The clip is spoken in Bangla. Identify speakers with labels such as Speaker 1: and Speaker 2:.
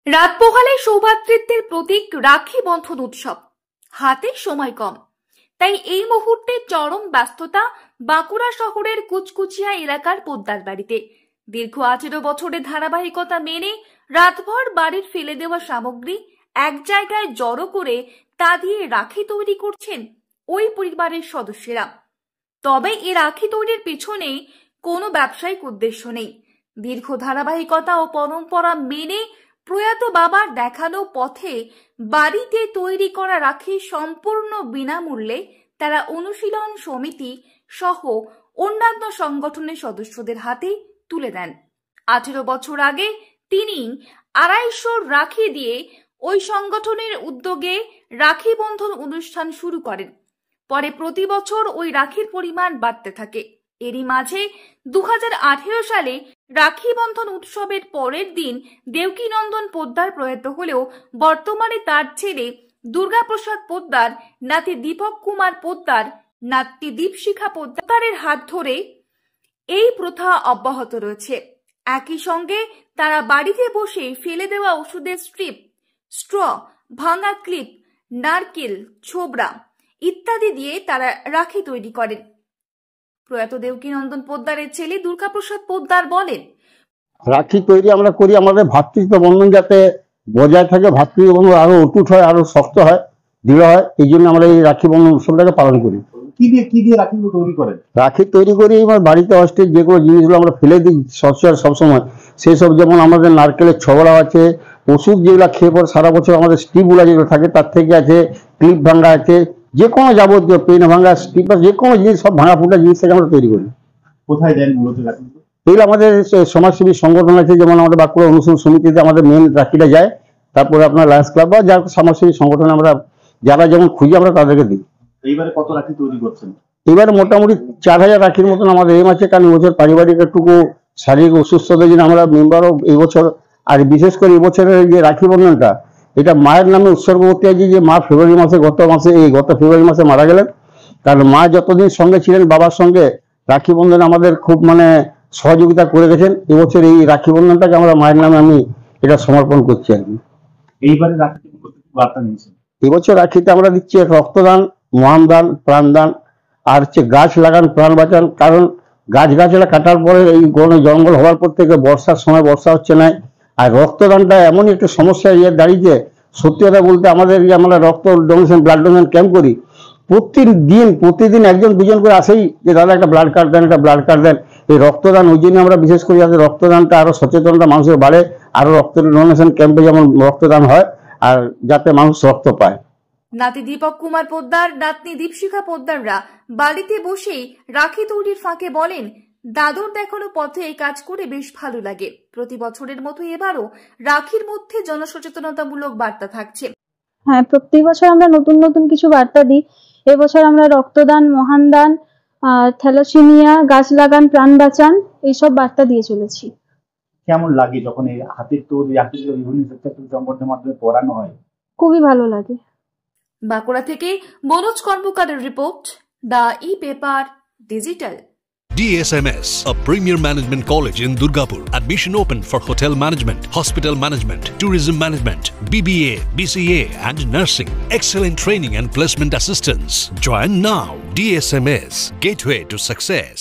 Speaker 1: রাত পোহালে সৌভাতৃত্বের প্রতীক রাখি বন্ধন উৎসব। হাতে সময় কম, তাই এই মুহূর্তে চরম ব্যস্ততা বাঁকুড়া শহরের কুচকুচিয়া এলাকার পোদ্দার বাড়িতে। দীর্ঘ 18 বছরের ধারাবাহিকতা মেনে রাতভর বাড়ির ফেলে দেওয়া সামগ্রী এক জায়গায় জড়ো করে তা দিয়ে রাখি তৈরি করছেন ওই পরিবারের সদস্যরা। তবে এই রাখি তৈরির পিছনে কোনো ব্যবসায়িক উদ্দেশ্য নেই। দীর্ঘ ধারাবাহিকতা ও পরম্পরা মেনে প্রয়াত বাবার দেখানো পথে বাড়িতে তৈরি করা রাখি সম্পূর্ণ বিনামূল্যে তারা অনুশীলন সমিতি সহ অন্যান্য সংগঠনের সদস্যদের হাতে তুলে দেন। 18 বছর আগে তিনি 250 রাখি দিয়ে ওই সংগঠনের উদ্যোগে রাখি বন্ধন অনুষ্ঠান শুরু করেন। পরে প্রতি বছর ওই রাখির পরিমাণ বাড়তে থাকে। এরই মাঝে 2018 সালে রাখি বন্ধন উৎসবের পরের দিন দেবকীনন্দন পোদ্দার প্রয়াত হলেও বর্তমানে তার ছেলে দুর্গাপ্রসাদ পোদ্দার, নাতি দীপক কুমার পোদ্দার, নাতনি দীপশিখা পোদ্দারের হাত ধরে এই প্রথা অব্যাহত রয়েছে। একই সঙ্গে তারা বাড়িতে বসে ফেলে দেওয়া ওষুধের স্ট্রিপ, স্ট্র, ভাঙা ক্লিপ, নারকেল, ছোবড়া ইত্যাদি দিয়ে তারা রাখি তৈরি করেন। প্রয়াত দেবকীনন্দন পোদ্দারের ছেলে দুর্গাপ্রসাদ পোদ্দার বলেন,
Speaker 2: রাখি তৈরি আমরা করি আমাদের ভ্রাতৃত্ব বন্ধন যাতে বজায় থাকে, ভ্রাতৃত্ব বন্ধন আরো অটুট হয়, আরো শক্ত হয়, দৃঢ় হয়। এই জন্য আমরা এই রাখি বন্ধন উৎসবটাকে পালন করি।
Speaker 3: কি দিয়ে রাখিগুলো তৈরি করেন?
Speaker 2: রাখি তৈরি করি আমার বাড়িতে অস্টের যে কোনো জিনিসগুলো আমরা ফেলে দিই সবসময়, সেই সব যেমন আমাদের নারকেলের ছবড়া আছে, ওষুধ যেগুলো খেয়ে পর সারা বছর আমাদের স্ট্রিপগুলো যেগুলো থাকে তার থেকে আছে, ক্লিপ ভাঙা আছে, যে কোনো যাবতীয় পেন ভাঙা স্ট্রিপ, যে কোনো জিনিস সব ভাঙা ফুটা জিনিস থেকে আমরা তৈরি করি।
Speaker 3: কোথায় দেন মূলত রাখিগুলো?
Speaker 2: এগুলো আমাদের সমাজসেবী সংগঠন আছে, যেমন আমাদের বাঁকুড়া অনুশীলন সমিতিতে আমাদের মেন রাখিটা যায়। তারপরে আপনার লায়ন্স ক্লাব বা যার সমাজসেবী সংগঠনে আমরা যারা যেমন খুঁজি আমরা তাদেরকে দিই।
Speaker 3: এইবারে কত রাখি তৈরি করছেন?
Speaker 2: এবারে মোটামুটি 4000 রাখির মতন আমাদের এম আছে, কারণ এবছর পারিবারিক একটুকু শারীরিক অসুস্থতার জন্য আমরা মেম্বারও এই বছর, আর বিশেষ করে এবছরের যে রাখি বন্ধনটা এটা মায়ের নামে উৎসর্গ করতে আছে। যে মা গত ফেব্রুয়ারি মাসে মারা গেলেন, কারণ মা যতদিন সঙ্গে ছিলেন বাবার সঙ্গে রাখি বন্ধন আমাদের খুব সহযোগিতা করে গেছেন। এবছর এই রাখি বন্ধনটাকে আমরা মায়ের নামে আমি এটা সমর্পণ করছি আর কি।
Speaker 3: এইবারে রাখি বার্তা নিয়েছেন?
Speaker 2: এবছর রাখিতে আমরা দিচ্ছি রক্তদান, মহান দান, প্রাণদান, আর হচ্ছে গাছ লাগান প্রাণ বাঁচান। কারণ গাছগাছলা কাটার পরে এই জঙ্গল হওয়ার পর থেকে বর্ষার সময় বর্ষা হচ্ছে না, আর রক্তদানটা এমনই একটা সমস্যা দাঁড়িয়েছে। সত্যি কথা বলতে আমাদের যে আমরা রক্ত ডোনেশন, ব্লাড ডোনেশন ক্যাম্প করি, প্রতিদিন একজন দুজন করে আসেই যে দাদা একটা ব্লাড কার্ড দেন, একটা ব্লাড কার্ড দেন। এই রক্তদান ওই জন্য আমরা বিশেষ করে যাতে রক্তদানটা আরো সচেতনতা মানুষের বাড়ে, আরো রক্ত ডোনেশন ক্যাম্পে যেমন রক্তদান হয় আর যাতে মানুষ রক্ত পায়।
Speaker 1: নাতি দীপক কুমার পোদ্দার, নাতনি দীপশিখা পোদ্দাররা বাড়িতে বসেই রাখি তৈরির ফাঁকে বলেন, দাদুর দেখানো পথে এই কাজ করে বেশ ভালো লাগে। প্রতি বছরের মতো এবারও রাখির মধ্যে জনসচেতনতামূলক বার্তা থাকছে।
Speaker 4: হ্যাঁ, প্রতি বছর আমরা নতুন কিছু বার্তা দিই। এবছর আমরা রক্তদান, মহান দান, থ্যালাসেমিয়া, গাছ লাগান প্রাণ বাঁচান এইসব বার্তা দিয়ে চলেছি।
Speaker 3: কেমন লাগে যখন এই হাতের তৈরি রাখিগুলো বিভিন্ন স্বেচ্ছাসেবী সংগঠনের মাধ্যমে পড়ানো হয়?
Speaker 4: খুবই ভালো লাগে।
Speaker 1: বাঁকুড়া থেকে মনোজ কর্মকারের report, the e-paper digital.
Speaker 5: DSMS, a premier management college in Durgapur. Admission open for hotel management, hospital management, tourism management, BBA, BCA and nursing. Excellent training and placement assistance. Join now. DSMS, gateway to success.